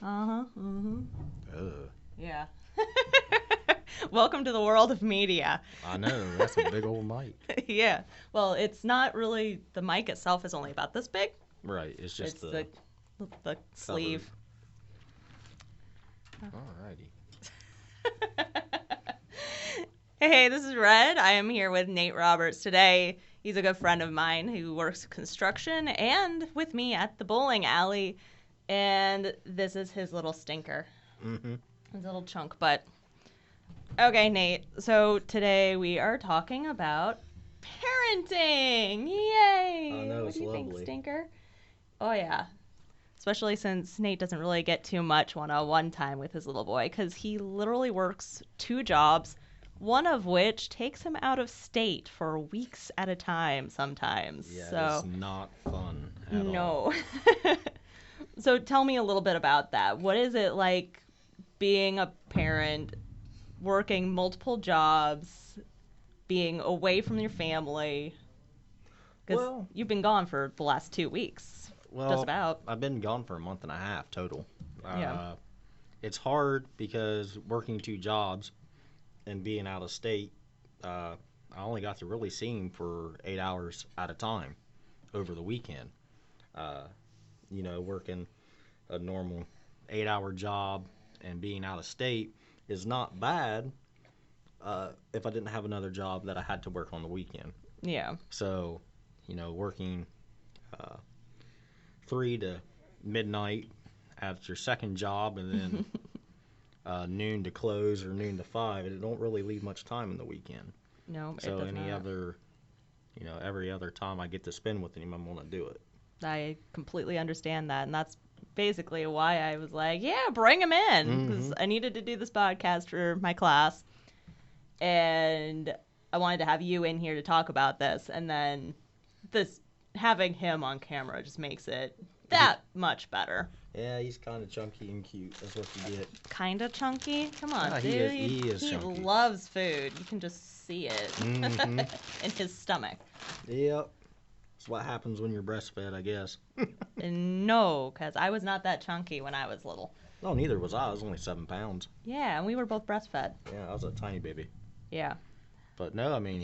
Uh-huh. Mm-hmm. Ugh. Yeah. Welcome to the world of media. I know, that's a big old mic. Yeah. Well, it's not really the mic itself is only about this big. Right, it's just It's the the cover. sleeve. Alrighty. Hey, this is Red. I am here with Nate Roberts today. He's a good friend of mine who works construction and with me at the bowling alley. And this is his little stinker. Mm-hmm. His little chunk. But okay, Nate. So today we are talking about parenting. Yay! I know, What it's do you think, lovely. stinker? Oh yeah. Especially since Nate doesn't really get too much one-on-one time with his little boy because he literally works two jobs, one of which takes him out of state for weeks at a time sometimes. Yeah, it's So, not fun at all. no. So tell me a little bit about that. What is it like being a parent, working multiple jobs, being away from your family? Because Well, you've been gone for the last 2 weeks, just well, about. I've been gone for a month and a half total. Yeah. It's hard because working two jobs and being out of state, I only got to really see him for 8 hours at a time over the weekend. Uh, working a normal 8 hour job and being out of state is not bad if I didn't have another job that I had to work on the weekend. Yeah. So, working uh, 3 to midnight at your second job and then noon to close or noon to 5, it don't really leave much time in the weekend. No, it So does any not. other, every other time I get to spend with him, I'm going to do it. I completely understand that, and that's basically why I was like, "Yeah, bring him in," Mm-hmm. because I needed to do this podcast for my class, and I wanted to have you in here to talk about this, and then this having him on camera just makes it that much better. Yeah, he's kind of chunky and cute. That's what you get. Kinda chunky. Come on, Yeah, he dude. is. He is He chunky. loves food. You can just see it Mm-hmm. in his stomach. Yep. That's what happens when you're breastfed, I guess. And no, because I was not that chunky when I was little. No, neither was I. I was only 7 pounds. Yeah, and we were both breastfed. Yeah, I was a tiny baby. Yeah. But no, I mean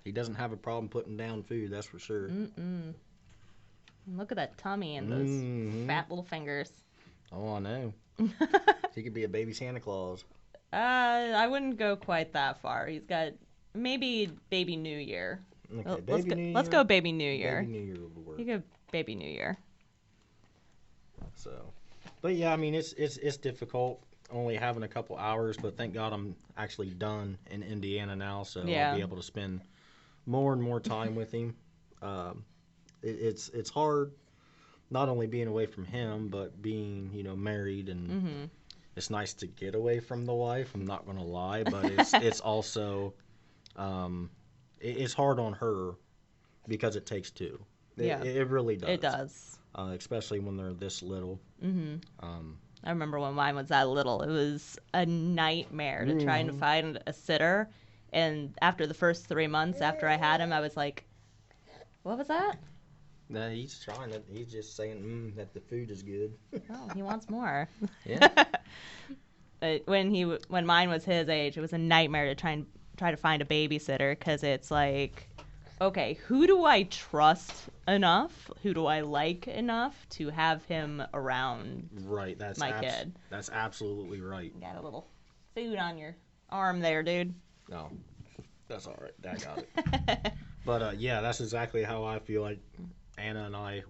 he doesn't have a problem putting down food. That's for sure. Mm-mm. Look at that tummy and those Mm-hmm. fat little fingers. Oh, I know. He could be a baby Santa Claus. I wouldn't go quite that far. He's got maybe Baby New Year. Okay, Let's baby go. New Year. Let's go Baby New Year. Baby New Year would work. You go Baby New Year. So, but yeah, I mean it's difficult only having a couple hours, but thank God I'm actually done in Indiana now, so Yeah. I'll be able to spend more and more time with him. Um, it's hard not only being away from him, but being married, and Mm-hmm. it's nice to get away from the wife. I'm not gonna lie, but it's also um, it's hard on her because it takes two. Yeah. It really does. It does. Especially when they're this little. Mm-hmm. Um, I remember when mine was that little. It was a nightmare to try and Mhm. find a sitter. And after the first 3 months after I had him, I was like, "What was that? No, he's trying it. He's just saying that the food is good. Oh, he wants more." Yeah. But when mine was his age, it was a nightmare to try to find a babysitter because it's like, okay, who do I trust enough? Who do I like enough to have him around Right. That's my kid? That's absolutely right. You got a little food on your arm there, dude. No, that's all right. I got it. But yeah, that's exactly how I feel. Like Anna and I,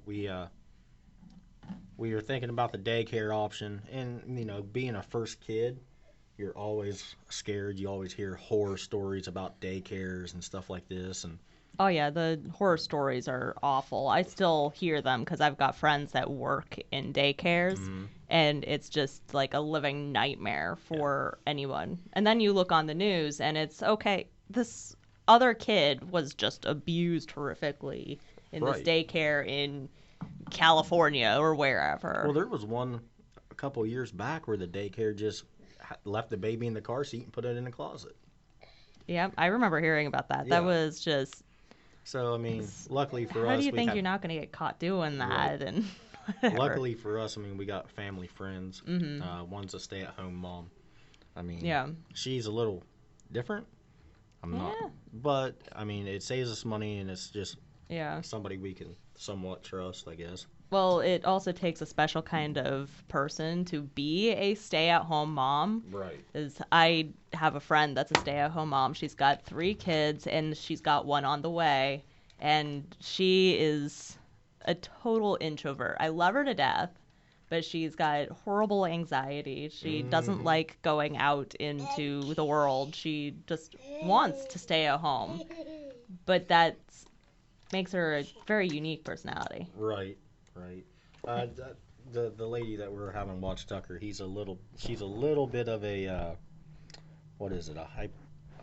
we were thinking about the daycare option, and being a first kid, you're always scared. You always hear horror stories about daycares and stuff like this, and Oh yeah, the horror stories are awful. I still hear them because I've got friends that work in daycares, mm, and it's just like a living nightmare yeah, for anyone. And then you look on the news, and it's okay. This other kid was just abused horrifically in this right. daycare in California or Well, wherever. there was one a couple years back where the daycare just left the baby in the car seat and put it in the closet. Yeah, I remember hearing about that. That Yeah. was just, So I mean, luckily for how do us, you we think had you're not going to get caught doing right. that? And whatever. Luckily for us, I mean, we got family friends. Mm-hmm. One's a stay-at-home mom. I mean, Yeah. she's a little different. I'm not, Yeah. but I mean, it saves us money, and it's just Yeah. somebody we can somewhat trust, I guess. Well, it also takes a special kind of person to be a stay-at-home mom. Right. Is I have a friend that's a stay-at-home mom. She's got 3 kids, and she's got one on the way, and she is a total introvert. I love her to death, but she's got horrible anxiety. She doesn't like going out into the world. She just wants to stay at home. But that makes her a very unique personality. Right. Right. The lady that we're having watch Tucker, she's a little bit of a what is it? I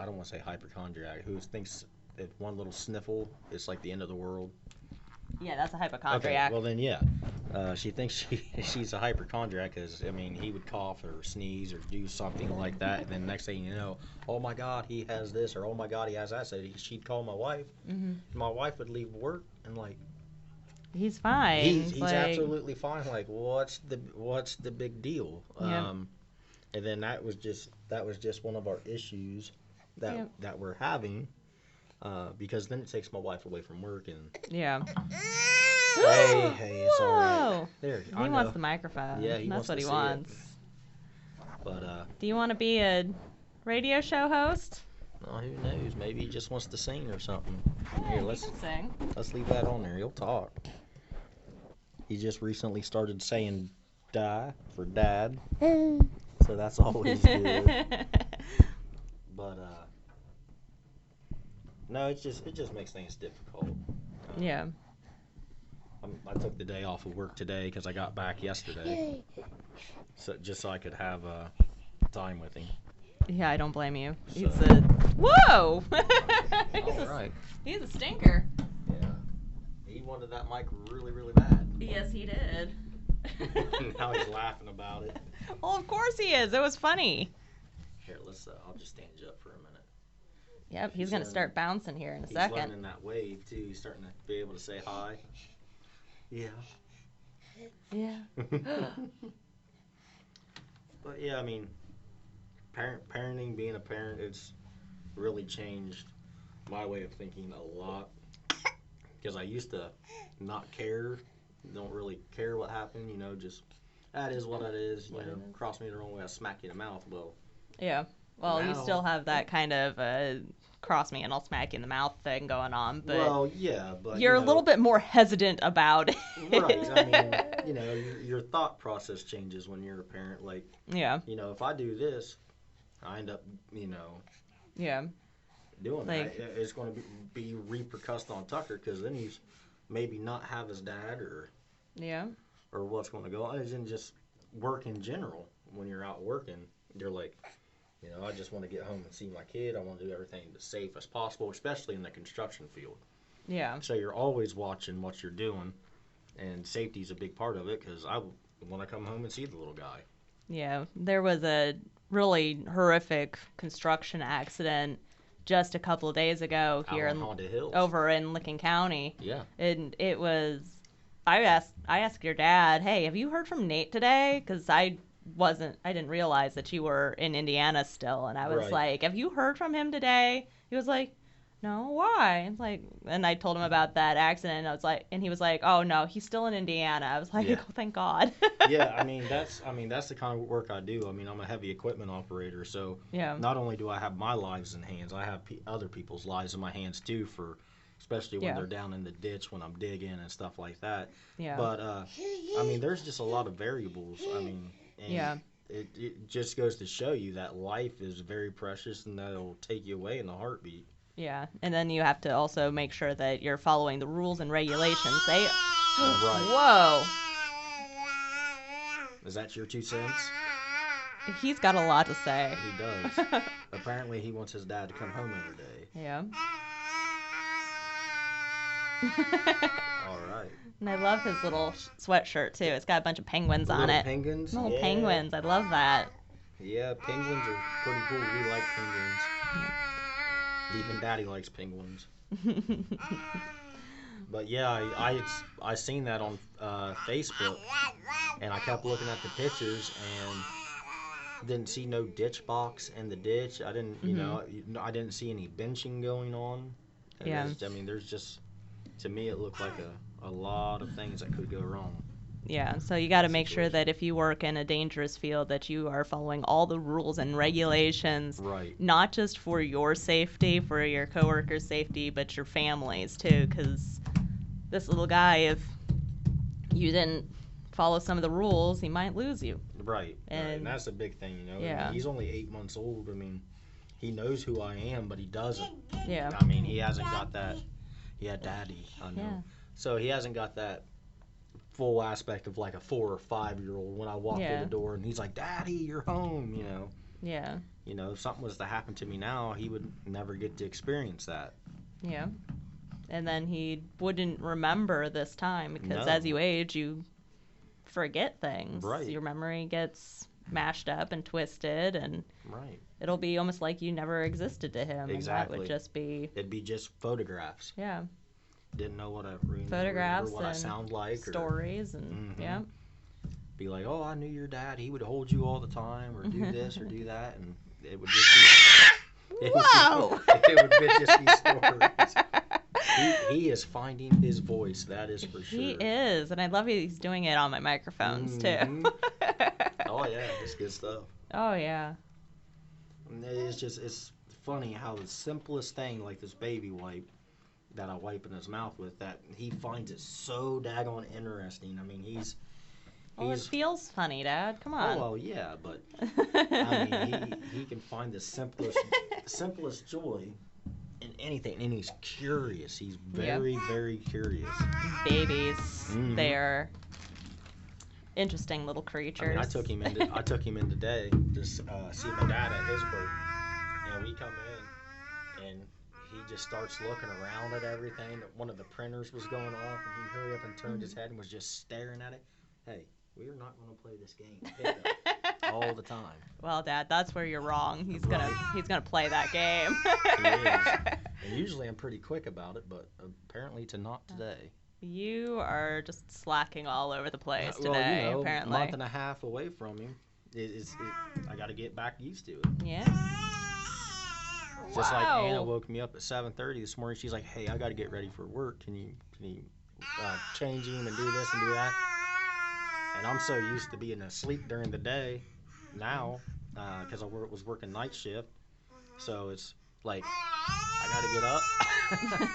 don't want to say hypochondriac. Who thinks if one little sniffle, it's like the end of the world. Yeah, that's a Okay, hypochondriac. well then, yeah. She thinks she's a hypochondriac because, I mean, he would cough or sneeze or do something like that, and then next thing you know, oh my God, he has this, or oh my God, he has that. So she'd call my wife. Mm-hmm. My wife would leave work and like, He's fine. he's like, absolutely fine. Like, what's the big deal? Yeah. And then that was just one of our issues Yeah. that we're having. Because then it takes my wife away from work and Yeah. hey, it's all right. Whoa. There, He I know. wants the microphone. Yeah, he That's wants what to he see it. wants. But Do you want to be a radio show host? oh, who knows? Maybe he just wants to sing or something. Yeah, Here, he let's can sing. leave that on there. He'll talk. He just recently started saying "die" for dad, so that's always good. But no, it just makes things difficult. Yeah. I took the day off of work today because I got back yesterday, so I could have time with him. Yeah, I don't blame you. So- He's a whoa. All right. He's a stinker. Yeah. He wanted that mic really, really bad. Yes, he did. Now he's laughing about it. Well, of course he is. It was funny. Here, I'll just stand you up for a minute. Yep, he's He's gonna learning. start bouncing here in a He's second. learning that wave too. He's starting to be able to say hi. Yeah. Yeah. But yeah, I mean, parenting, being a parent, it's really changed my way of thinking a lot. Because I used to not care, don't really care what happened, just that is what it is. Cross me the wrong way, I smack you in the mouth. Well, Yeah. Well, you now- still have that kind of cross me and I'll smack you in the mouth thing going on, but well, yeah, but you're a little bit more hesitant about it. right. I mean, your thought process changes when you're a parent. Like, Yeah. if I do this, I end up, Yeah. doing Like- that. It's going to be repercussed on Tucker because then he's maybe not have his dad or Yeah. what's going to go on. It's in just work in general. When you're out working, you're like, I just want to get home and see my kid. I want to do everything as safe as possible, especially in the construction field. Yeah. So you're always watching what you're doing, and safety's a big part of it because I want to come home and see the little guy. Yeah. There was a really horrific construction accident just a couple of days ago here out on Honda Hills. over in Licking County. Yeah. And it was I asked your dad, "Hey, have you heard from Nate today?" Cuz I didn't realize that you were in Indiana still, and I was Right. like, "Have you heard from him today?" He was like, "No, why?" It's like, and I told him about that accident, and he was like, "Oh no, he's still in Indiana." I was like, Yeah. "Oh, thank God." Yeah, that's the kind of work I do. I mean, I'm a heavy equipment operator, so Yeah. not only do I have my lives in hands, I have other people's lives in my hands too. Especially when Yeah. they're down in the ditch when I'm digging and stuff like that. Yeah. But I mean, there's just a lot of variables. I mean, and Yeah. It just goes to show you that life is very precious and that it'll take you away in a heartbeat. Yeah, and then you have to also make sure that you're following the rules and regulations. They Right. Whoa. Is that your 2 cents? He's got a lot to say. He does. Apparently, he wants his dad to come home every day. Yeah. All right. And I love his little sweatshirt too. It's got a bunch of penguins on Little it. penguins. Little Yeah. penguins. I love that. Yeah, penguins are pretty cool. We like penguins. Even Daddy likes penguins. But yeah, I seen that on Facebook, and I kept looking at the pictures and didn't see no ditch box in the ditch. I didn't, Hmm. I didn't see any benching going on. Yeah. I mean, there's just, to me, it looked like a lot of things that could go wrong Yeah, so you in got to that make sure that situation. if you work in a dangerous field that you are following all the rules and regulations, Right. not just for your safety, for your coworkers' safety, but your families too cuz this little guy if you didn't follow some of the rules, he might lose you. Right, right, and And that's a big thing, you know. I mean, yeah. he's only 8 months old. I mean, he knows who I am, but he doesn't. Yeah. I mean, he hasn't got that. Yeah, daddy, I Yeah. know. So he hasn't got that full aspect of like a 4 or 5 year old when I walk through Yeah. the door and he's like, "Daddy, you're home." Yeah. If something was to happen to me now, he would never get to experience that. Yeah. And then he wouldn't remember this time because No. as you age, you forget things. Right. Your memory gets mashed up and twisted, and Right. it'll be almost like you never existed to him. And that would Exactly. just be, It'd be just photographs. yeah, Didn't know what I remember photographs what I and sound like, or stories, and yeah. be like, "Oh, I knew your dad. He would hold you all the time, or do this or do that," and it would just be Whoa! just be stories. He is finding his voice. That is for sure. He is, and I love he's doing it on my microphones too. Oh yeah, it's good stuff. Oh yeah. And it's funny how the simplest thing like this baby wipe that I wipe in his mouth with, that he finds it so daggone interesting. I mean, Well, it feels funny, Dad. Come on. oh well, yeah, but I mean, he can find the simplest joy in anything, and he's curious. He's very, very curious. Babies, Mhm. they're interesting little I creatures. mean, I took him in today to see my dad at his work, and we come in, and he just starts looking around at everything. One of the printers was going off, and he hurried up and turned his head and was just staring at it. Hey, we are not going to play this game. Pick up. All the time. Well, Dad, that's where you're wrong. He's Right. gonna play that game. He is. And usually I'm pretty quick about it, but apparently to not today. You are just slacking all over the place Well, today. a Apparently. month and a half away from him. I got to get back used to it. Yeah. Just like Wow. Anna woke me up at 7:30 this morning. She's like, "Hey, I got to get ready for work. Can you change him and do this and do that?" And I'm so used to being asleep during the day now because I was working night shift. So it's like I got to get up.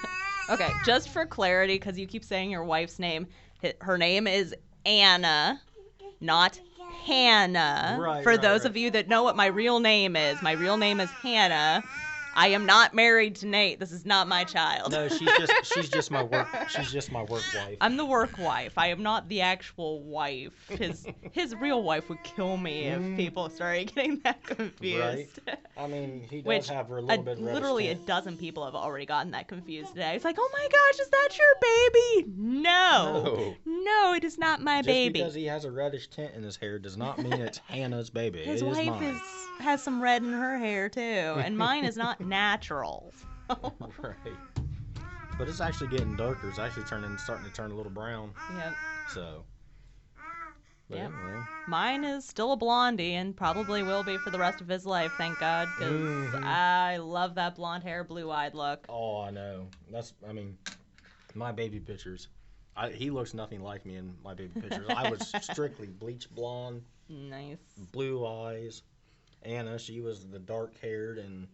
Okay, just for clarity, because you keep saying your wife's name, her name is Anna, not Hannah. Right, For right, those right. of you that know what my real name is, my real name is Hannah. I am not married to Nate. This is not my child. No, she's just my work. She's just my work wife. I'm the work wife. I am not the actual wife. His real wife would kill me if people started getting that confused. Right. I mean, he does Which have a little bit. literally a dozen people have already gotten that confused today. It's like, oh my gosh, is that your baby? No, it is not my Just baby. because he has a reddish tint in his hair does not mean it's Hannah's baby. His it is wife mine. has some red in her hair too, and mine is not natural. Right. But it's actually getting darker. It's actually starting to turn a little brown. Yep. So. But Yep. anyway. Mine is still a blondie and probably will be for the rest of his life, thank God, because I love that blonde hair, blue-eyed look. Oh, I know. I mean, my baby pictures. He looks nothing like me in my baby pictures. I was strictly bleach blonde, Nice. blue eyes. Anna, she was the dark-haired and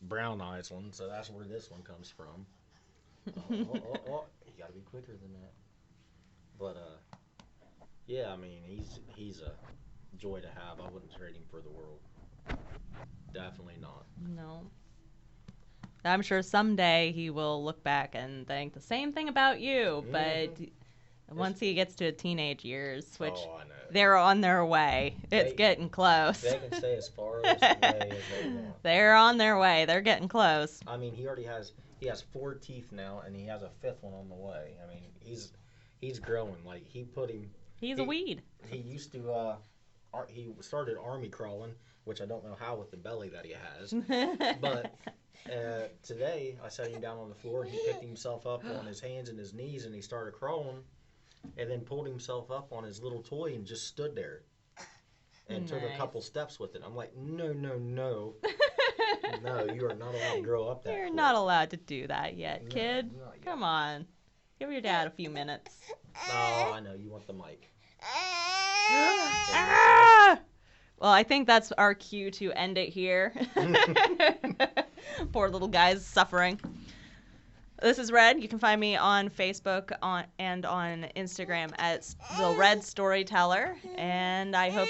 brown eyes one, so that's where this one comes from. Oh, you gotta be quicker than that. But yeah, I mean, he's a joy to have. I wouldn't trade him for the world. Definitely not. No. I'm sure someday he will look back and think the same thing about you, but once he gets to teenage years, which I know. they're on their way. It's They- getting close. They can stay as far away as they want. They're on their way. They're getting close. I mean, he has 4 teeth now, and he has a 5th one on the way. I mean, he's growing. Like He's a weed. He used to he started army crawling, which I don't know how with the belly that he has. But today I set him down on the floor and he picked himself up on his hands and his knees and he started crawling, and then pulled himself up on his little toy and just stood there and took a couple steps with it. I'm like, no, no, no. No, you are not allowed to grow up that You're quick. not allowed to do that yet, No, kid. not yet. Come on. Give your dad a few minutes. Oh, I know. You want the mic. Well, I think that's our cue to end it here. Poor little guy's suffering. This is Red. You can find me on Facebook and on Instagram at the Red Storyteller. And I hope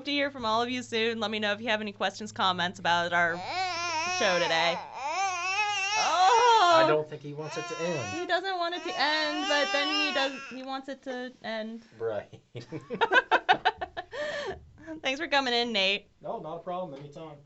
to hear from all of you soon. Let me know if you have any questions, comments about our show today. I don't think he wants it to end. He doesn't want it to end, but then he wants it to end. Right. Thanks for coming in, Nate. No, not a problem. Anytime.